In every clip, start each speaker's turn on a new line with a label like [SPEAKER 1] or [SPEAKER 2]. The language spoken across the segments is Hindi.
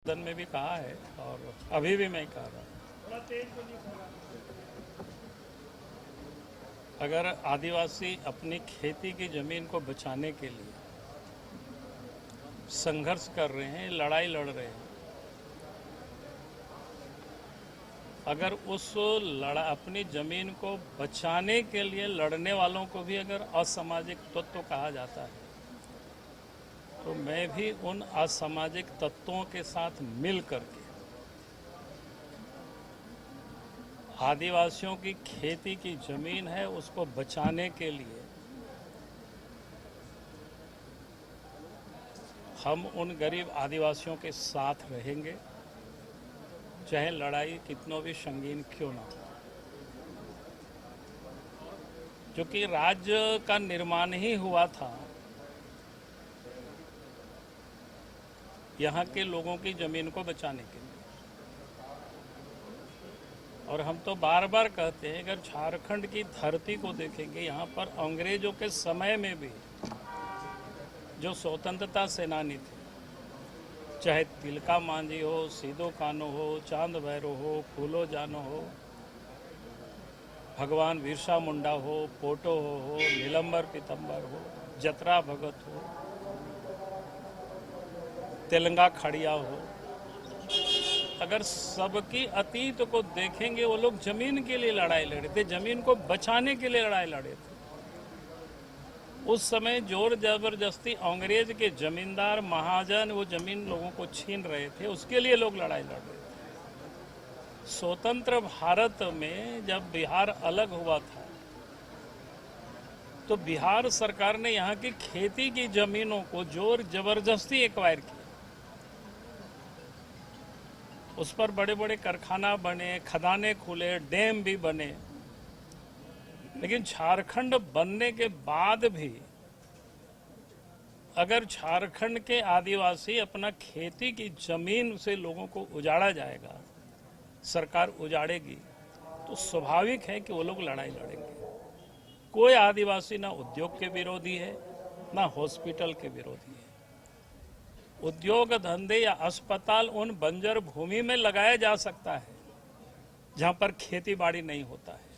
[SPEAKER 1] सदन में भी कहा है और अभी भी मैं कह रहा हूँ, अगर आदिवासी अपनी खेती की जमीन को बचाने के लिए संघर्ष कर रहे हैं, लड़ाई लड़ रहे हैं, अगर उस अपनी जमीन को बचाने के लिए लड़ने वालों को भी अगर असामाजिक तत्व कहा जाता है, तो मैं भी उन असामाजिक तत्वों के साथ मिल करके आदिवासियों की खेती की जमीन है उसको बचाने के लिए हम उन गरीब आदिवासियों के साथ रहेंगे, चाहे लड़ाई कितनों भी संगीन क्यों ना हो। क्योंकि राज्य का निर्माण ही हुआ था यहाँ के लोगों की जमीन को बचाने के लिए। और हम तो बार बार कहते हैं, अगर झारखंड की धरती को देखेंगे, यहाँ पर अंग्रेजों के समय में भी जो स्वतंत्रता सेनानी थे, चाहे तिलका मांझी हो, सिदो कान्हू हो, चांद भैरव हो, फूलो जानो हो, भगवान बिरसा मुंडा हो, पोटो हो, नीलंबर पीतम्बर हो, जतरा भगत हो, तेलंगा खड़िया हो, अगर सबकी अतीत को देखेंगे, वो लोग जमीन के लिए लड़ाई लड़े थे, जमीन को बचाने के लिए लड़ाई लड़े थे। उस समय जोर जबरदस्ती अंग्रेज के जमींदार महाजन वो जमीन लोगों को छीन रहे थे, उसके लिए लोग लड़ाई लड़ रहे थे। स्वतंत्र भारत में जब बिहार अलग हुआ था, तो बिहार सरकार ने यहाँ की खेती की जमीनों को जोर जबरदस्ती एक्वायर किया। उस पर बड़े बड़े कारखाना बने, खदानें खुले, डैम भी बने। लेकिन झारखंड बनने के बाद भी अगर झारखंड के आदिवासी अपना खेती की जमीन से लोगों को उजाड़ा जाएगा, सरकार उजाड़ेगी, तो स्वाभाविक है कि वो लोग लड़ाई लड़ेंगे। कोई आदिवासी ना उद्योग के विरोधी है, ना हॉस्पिटल के विरोधी है। उद्योग धंधे या अस्पताल उन बंजर भूमि में लगाया जा सकता है जहां पर खेती बाड़ी नहीं होता है।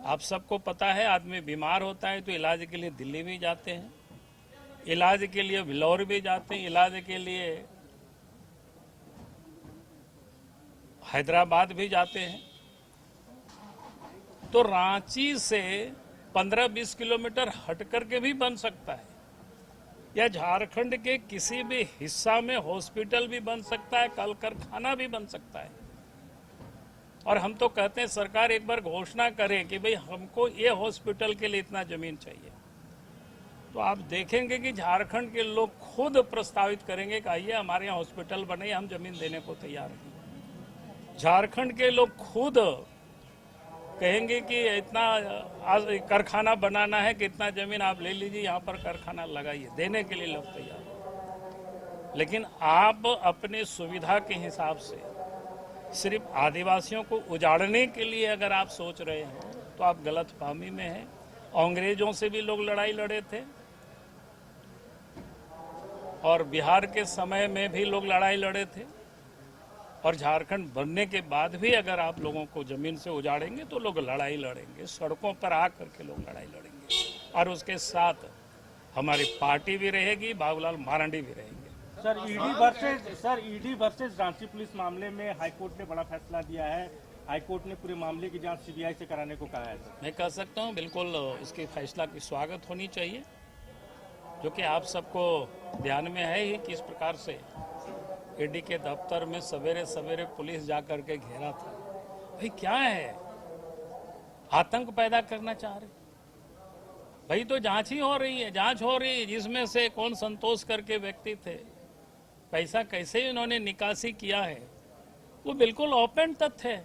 [SPEAKER 1] आप सबको पता है, आदमी बीमार होता है तो इलाज के लिए दिल्ली भी जाते हैं, इलाज के लिए बिलौर भी जाते हैं, इलाज के लिए हैदराबाद भी जाते हैं। तो रांची से 15-20 किलोमीटर हट करके भी बन सकता है, या झारखंड के किसी भी हिस्सा में हॉस्पिटल भी बन सकता है, कल कारखाना भी बन सकता है। और हम तो कहते हैं सरकार एक बार घोषणा करे कि भाई हमको ये हॉस्पिटल के लिए इतना जमीन चाहिए, तो आप देखेंगे कि झारखंड के लोग खुद प्रस्तावित करेंगे कि आइए हमारे यहाँ हॉस्पिटल बने, हम जमीन देने को तैयार हैं। झारखंड के लोग खुद कहेंगे कि इतना कारखाना बनाना है कि इतना जमीन आप ले लीजिए, यहाँ पर कारखाना लगाइए, देने के लिए लोग तैयार हैं। लेकिन आप अपने सुविधा के हिसाब से सिर्फ आदिवासियों को उजाड़ने के लिए अगर आप सोच रहे हैं, तो आप गलतफहमी में हैं। अंग्रेजों से भी लोग लड़ाई लड़े थे और बिहार के समय में भी लोग लड़ाई लड़े थे, और झारखंड बनने के बाद भी अगर आप लोगों को जमीन से उजाड़ेंगे तो लोग लड़ाई लड़ेंगे, सड़कों पर आकर के लोग लड़ाई लड़ेंगे। और उसके साथ हमारी पार्टी भी रहेगी, बाबूलाल मरांडी भी रहेंगे।
[SPEAKER 2] ईडी वर्सेस रांची पुलिस मामले में हाईकोर्ट ने बड़ा फैसला दिया है। हाईकोर्ट ने पूरे मामले की जांच सीबीआई से कराने को कहा है। सर,
[SPEAKER 1] मैं कह सकता हूं बिल्कुल इसके फैसला की स्वागत होनी चाहिए, जो कि आप सबको ध्यान में है ही किस प्रकार से ईडी के दफ्तर में सवेरे सवेरे पुलिस जाकर के घेरा था। भाई क्या है, आतंक पैदा करना चाह रहे? भाई तो जांच ही हो रही है, जांच हो रही है जिसमें से कौन संतोष करके व्यक्ति थे, पैसा कैसे इन्होंने निकासी किया है, वो बिल्कुल ओपन तथ्य है।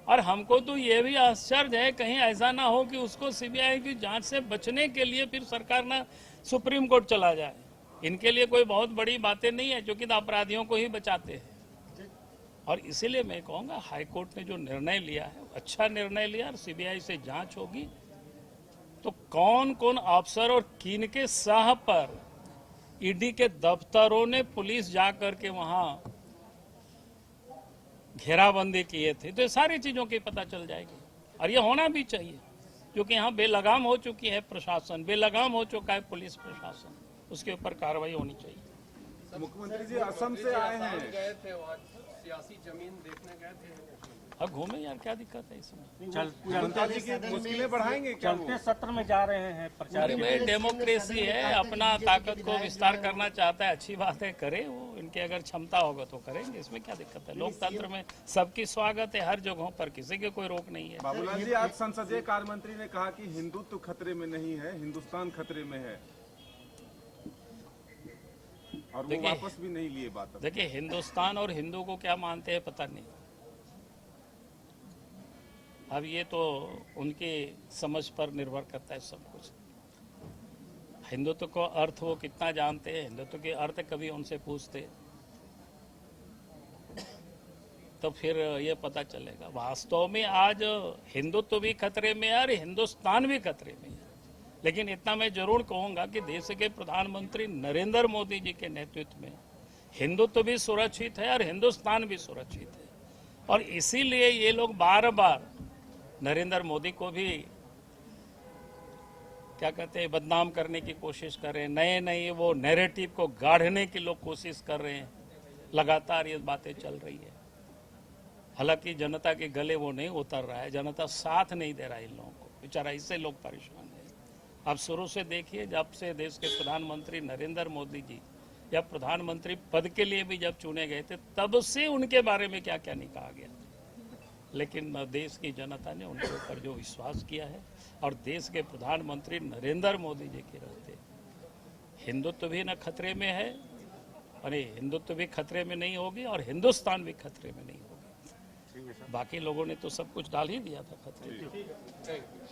[SPEAKER 1] और हमको तो ये भी आश्चर्य है कहीं ऐसा ना हो कि उसको सीबीआई की जांच से बचने के लिए फिर सरकार ना सुप्रीम कोर्ट चला जाए। इनके लिए कोई बहुत बड़ी बातें नहीं है, क्योंकि अपराधियों को ही बचाते हैं। और इसीलिए मैं कहूँगा हाईकोर्ट ने जो निर्णय लिया है अच्छा निर्णय लिया, और सीबीआई से जांच होगी तो कौन कौन अफसर और किन के साह पर ईडी के दफ्तरों ने पुलिस जा करके वहां घेराबंदी किए थे, तो ये सारी चीजों की पता चल जाएगी। और ये होना भी चाहिए, क्योंकि यहाँ बेलगाम हो चुकी है प्रशासन, बेलगाम हो चुका है पुलिस प्रशासन, उसके ऊपर कार्रवाई होनी चाहिए।
[SPEAKER 3] मुख्यमंत्री जी असम से आए हैं।
[SPEAKER 4] गए थे वहाँ सियासी जमीन देखने गए थे।
[SPEAKER 1] अब घूमे यार, क्या दिक्कत है इसमें?
[SPEAKER 3] जनता जी की मुश्किलें बढ़ाएंगे क्या वो?
[SPEAKER 2] चलते सत्र में जा रहे हैं प्रचार
[SPEAKER 1] अरे भाई, डेमोक्रेसी है, अपना ताकत को विस्तार करना चाहता है, अच्छी बात है, करे वो, इनकी अगर क्षमता होगा तो करेंगे, इसमें क्या दिक्कत है। लोकतंत्र में सबकी स्वागत है हर जगहों पर, किसी की कोई रोक नहीं है।
[SPEAKER 3] बाबूलाल जी, आज संसदीय कार्य मंत्री ने कहा कि हिंदुत्व खतरे में नहीं है, हिंदुस्तान खतरे में है, और वो
[SPEAKER 1] देखिए-
[SPEAKER 3] वापस भी नहीं लिए बात।
[SPEAKER 1] देखिए, हिंदुस्तान और हिंदू को क्या मानते हैं पता नहीं, अब ये तो उनकी समझ पर निर्भर करता है सब कुछ। हिंदुत्व को अर्थ वो कितना जानते हैं, हिंदुत्व के अर्थ कभी उनसे पूछते तो फिर ये पता चलेगा। वास्तव में आज हिंदुत्व भी खतरे में है और हिंदुस्तान भी खतरे में है। लेकिन इतना मैं जरूर कहूंगा कि देश के प्रधानमंत्री नरेंद्र मोदी जी के नेतृत्व में हिंदुत्व भी सुरक्षित है और हिंदुस्तान भी सुरक्षित है। और इसीलिए ये लोग बार बार नरेंद्र मोदी को भी क्या कहते हैं बदनाम करने की कोशिश कर रहे हैं, नए नए वो नैरेटिव को गाढ़ने की लोग कोशिश कर रहे हैं, लगातार ये बातें चल रही है। हालांकि जनता के गले वो नहीं उतर रहा है, जनता साथ नहीं दे रहा है इन लोगों को, बेचारा इससे लोग परेशान है। आप शुरू से देखिए, जब से देश के प्रधानमंत्री नरेंद्र मोदी जी या प्रधानमंत्री पद के लिए भी जब चुने गए थे, तब से उनके बारे में क्या क्या नहीं कहा गया, लेकिन देश की जनता ने उनके ऊपर जो विश्वास किया है और देश के प्रधानमंत्री नरेंद्र मोदी जी के रहते हिंदुत्व भी न खतरे में है, अरे हिंदुत्व भी खतरे में नहीं होगी और हिंदुस्तान भी खतरे में नहीं होगी। बाकी लोगों ने तो सब कुछ डाल ही दिया था खतरे में।